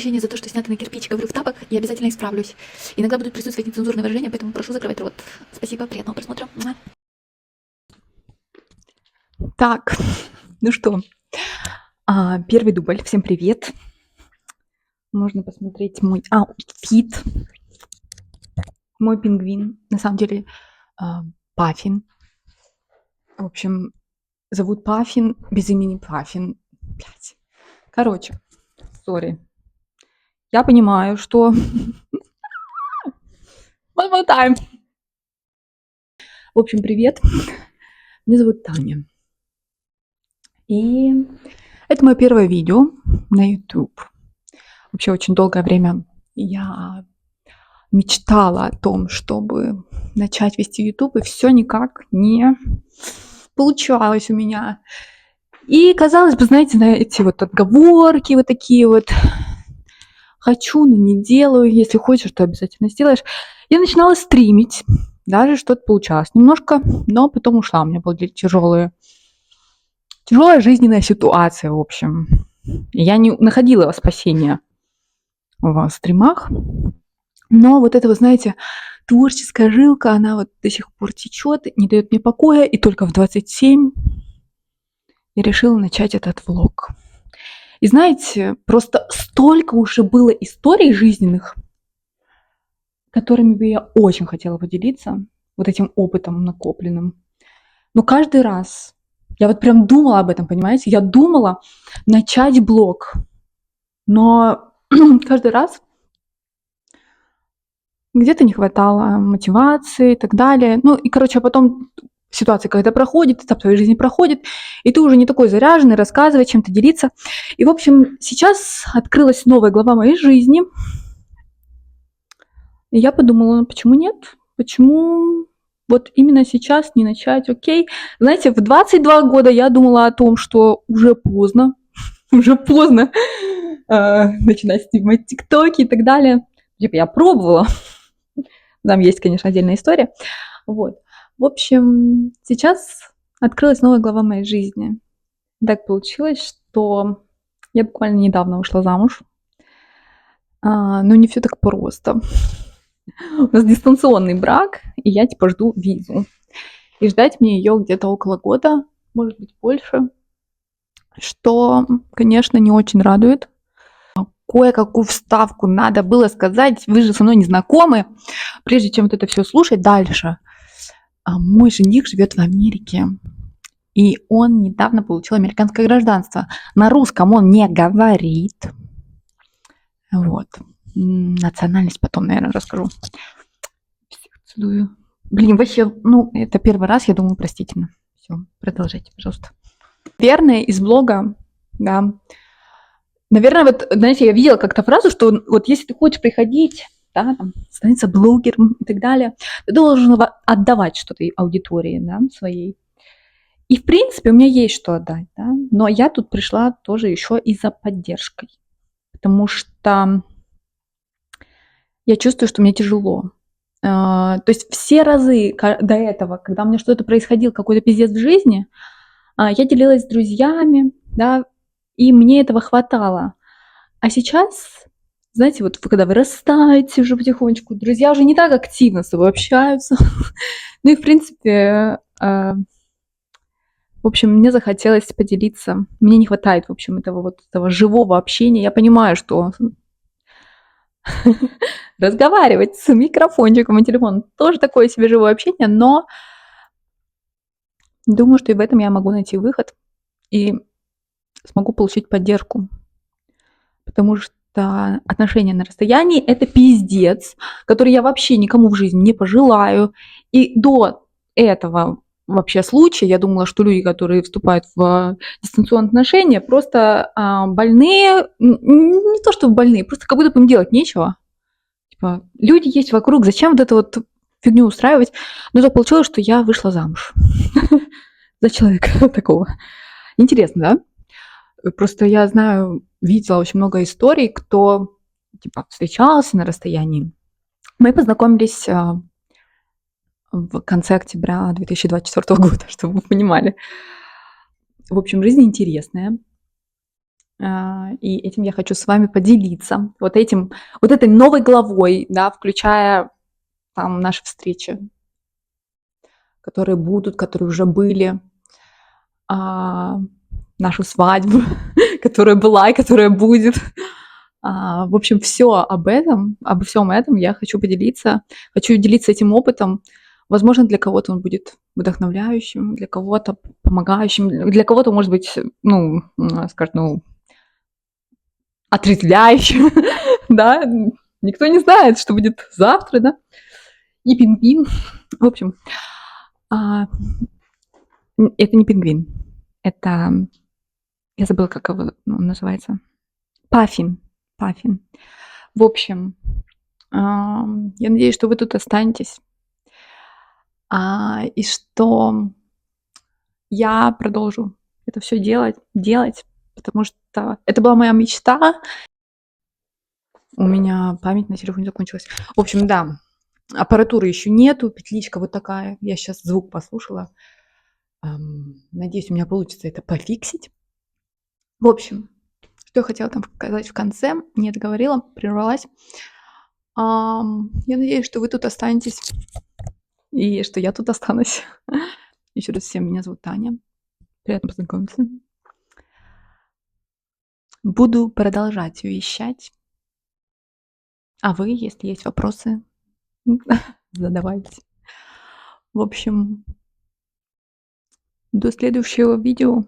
прощения за то, что снято на кирпич, говорю в тапок, и обязательно исправлюсь. Иногда будут присутствовать нецензурные выражения, поэтому прошу закрывать рот. Спасибо, приятного просмотра. Так, ну что, первый дубль. Всем привет. Можно посмотреть мой аутфит. Мой пингвин, на самом деле, Паффин. В общем, зовут Паффин без имени Паффин. Блядь. Короче, сори. Я понимаю, что... One more time. В общем, привет. Меня зовут Таня. И это мое первое видео на YouTube. Вообще очень долгое время я мечтала о том, чтобы начать вести YouTube, и все никак не получалось у меня. И, казалось бы, знаете, на эти вот отговорки вот такие вот: хочу, но не делаю, если хочешь, то обязательно сделаешь. Я начинала стримить, даже что-то получалось немножко, но потом ушла. У меня была тяжелая жизненная ситуация, в общем. Я не находила спасения в стримах. Но вот это, вы знаете, творческая жилка, она вот до сих пор течет, не дает мне покоя. И только в 27 я решила начать этот влог. И знаете, просто столько уже было историй жизненных, которыми бы я очень хотела поделиться, вот этим опытом накопленным. Но каждый раз, я вот прям думала об этом, понимаете? Я думала начать блог, но каждый раз где-то не хватало мотивации и так далее. Ну и, короче, а потом ситуация когда проходит, этап твоей жизни проходит, и ты уже не такой заряженный, рассказывать, чем-то делиться. И, в общем, сейчас открылась новая глава моей жизни. И я подумала, почему нет? Почему вот именно сейчас не начать? Окей. Знаете, в 22 года я думала о том, что уже поздно начинать снимать тиктоки и так далее. Типа я пробовала. Там есть, конечно, отдельная история. Вот. В общем, сейчас открылась новая глава моей жизни. Так получилось, что я буквально недавно вышла замуж. Но не все так просто. У нас дистанционный брак, и я типа жду визу. И ждать мне ее где-то около года, может быть, больше. Что, конечно, не очень радует. Кое-какую вставку надо было сказать. Вы же со мной не знакомы. Прежде чем вот это все слушать дальше. Мой жених живет в Америке. И он недавно получил американское гражданство. На русском он не говорит. Вот. Национальность потом, наверное, расскажу. Всех целую. Блин, вообще, это первый раз, я думаю, простительно. Все, продолжайте, пожалуйста. Наверное, из блога, да. Наверное, вот, знаете, я видела как-то фразу, что вот если ты хочешь приходить, да, там, становиться блогером и так далее, ты должен отдавать что-то аудитории, да, своей. И, в принципе, у меня есть что отдать, да, но я тут пришла тоже еще и за поддержкой, потому что я чувствую, что мне тяжело. То есть все разы до этого, когда у меня что-то происходило, какой-то пиздец в жизни, я делилась с друзьями, да, и мне этого хватало. А сейчас, знаете, вот когда вы растаете уже потихонечку, друзья уже не так активно с тобой общаются. Ну и, в принципе, в общем, мне захотелось поделиться. Мне не хватает, в общем, этого живого общения. Я понимаю, что разговаривать с микрофончиком и телефоном тоже такое себе живое общение, но думаю, что и в этом я могу найти выход и смогу получить поддержку. Потому что отношения на расстоянии – это пиздец, который я вообще никому в жизни не пожелаю. И до этого вообще случая я думала, что люди, которые вступают в дистанционные отношения, просто больные, не то чтобы больные, просто как будто бы им делать нечего. Типа, люди есть вокруг, зачем вот эту вот фигню устраивать? Но так получилось, что я вышла замуж за человека такого. Интересно, да? Просто я знаю, видела очень много историй, кто типа встречался на расстоянии. Мы познакомились в конце октября 2024 года, чтобы вы понимали. В общем, жизнь интересная. И этим я хочу с вами поделиться. Вот этой новой главой, да, включая там наши встречи, которые будут, которые уже были, нашу свадьбу, которая была и которая будет. В общем, все обо всем этом я хочу поделиться. Хочу делиться этим опытом. Возможно, для кого-то он будет вдохновляющим, для кого-то помогающим, для кого-то, может быть, скажем, отрезвляющим, да. Никто не знает, что будет завтра, да. И пингвин. В общем, это не пингвин. Это... Я забыла, как его называется. Паффин. В общем, я надеюсь, что вы тут останетесь. И что я продолжу это все делать, потому что это была моя мечта. У меня память на телефоне закончилась. В общем, да, аппаратуры еще нету, петличка вот такая. Я сейчас звук послушала. Надеюсь, у меня получится это пофиксить. В общем, что я хотела там сказать в конце, не договорила, прервалась. Я надеюсь, что вы тут останетесь и что я тут останусь. Еще раз всем, меня зовут Таня. Приятно познакомиться. Буду продолжать вещать. А вы, если есть вопросы, задавайте. В общем, до следующего видео.